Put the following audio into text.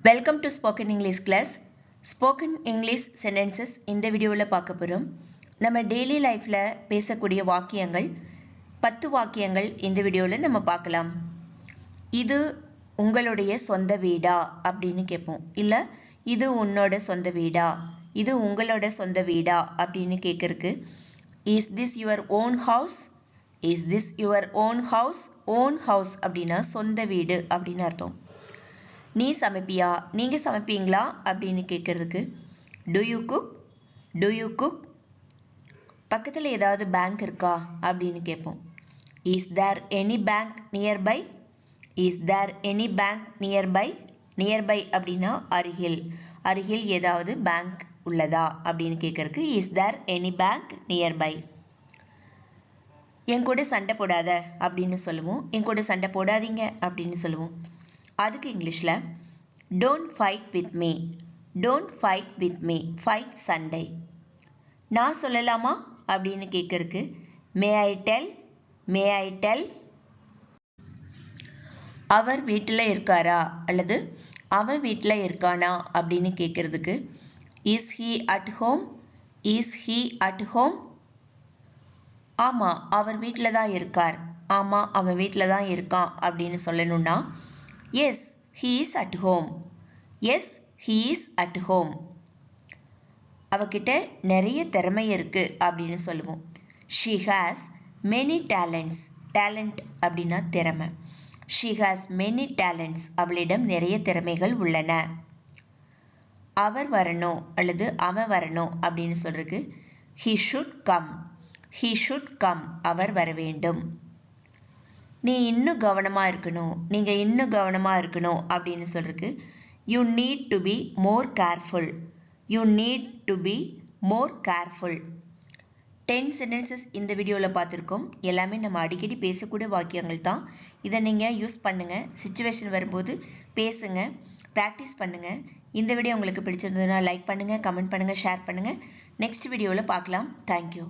Welcome to Spoken English class. Spoken English sentences இந்த வீடியோவில் பார்க்க போகிறோம். நம்ம டெய்லி லைஃப்பில் பேசக்கூடிய வாக்கியங்கள் 10 வாக்கியங்கள் இந்த வீடியோவில் நம்ம பார்க்கலாம். இது உங்களுடைய சொந்த வீடா அப்படின்னு கேட்போம். இல்லை இது உன்னோட சொந்த வீடா, இது உங்களோட சொந்த வீடா அப்படின்னு கேட்கறக்கு is this your own house, is this your own house. Own house அப்படின்னா சொந்த வீடு அப்படின்னு அர்த்தம். நீ சமைப்பியா, நீங்கள் சமைப்பீங்களா அப்படின்னு கேட்குறதுக்கு do you cook, do you cook. பக்கத்தில் ஏதாவது பேங்க் இருக்கா அப்படின்னு கேட்போம். Is there any bank nearby, is there any bank nearby. Nearby அப்படின்னா அருகில், அருகில் ஏதாவது பேங்க் உள்ளதா அப்படின்னு கேட்குறதுக்கு is there any bank nearby. என் கூட சண்டை போடாத அப்படின்னு சொல்லுவோம், என் கூட சண்டை போடாதீங்க அப்படின்னு சொல்லுவோம். அதுக்கு இங்கிலீஷில் don't fight with me, don't fight with me. Fight சண்டை. நான் சொல்லலாமா அப்படின்னு கேட்கறக்கு மே I tell, May I tell. அவர் வீட்டில் இருக்காரா அல்லது அவன் வீட்டில் இருக்கானா அப்படின்னு கேட்கறதுக்கு is he at home, is he at home. ஆமாம் அவர் வீட்டில் தான் இருக்கார், ஆமாம் அவன் வீட்டில் தான் இருக்கான் அப்படின்னு சொல்லணும்னா S he is at home, yes he is at home. அவகிட்ட நிறைய திறமை இருக்கு அப்படின்னு சொல்லுவோம். she has many talents, talent அப்படின்னா திறமை. she has many talents, அவளிடம் நிறைய திறமைகள் உள்ளன. அவர் வரணும் அல்லது அவன் வரணும் அப்படின்னு சொல்றதுக்கு he should come, he should come. அவர் வர வேண்டும். நீ இன்னும் கவனமாக இருக்கணும், நீங்கள் இன்னும் கவனமாக இருக்கணும் அப்படின்னு சொல்கிறதுக்கு you need to be more careful, you need to be more careful. 10 sentences இந்த வீடியோவில் பார்த்துருக்கோம். எல்லாமே நம்ம அடிக்கடி பேசக்கூடிய வாக்கியங்கள் தான். இதை நீங்கள் யூஸ் பண்ணுங்கள், சிச்சுவேஷன் வரும்போது பேசுங்க, ப்ராக்டிஸ் பண்ணுங்கள். இந்த வீடியோ உங்களுக்கு பிடிச்சிருந்ததுன்னா லைக் பண்ணுங்கள், கமெண்ட் பண்ணுங்கள், ஷேர் பண்ணுங்கள். நெக்ஸ்ட் வீடியோவில் பார்க்கலாம். தேங்க்யூ.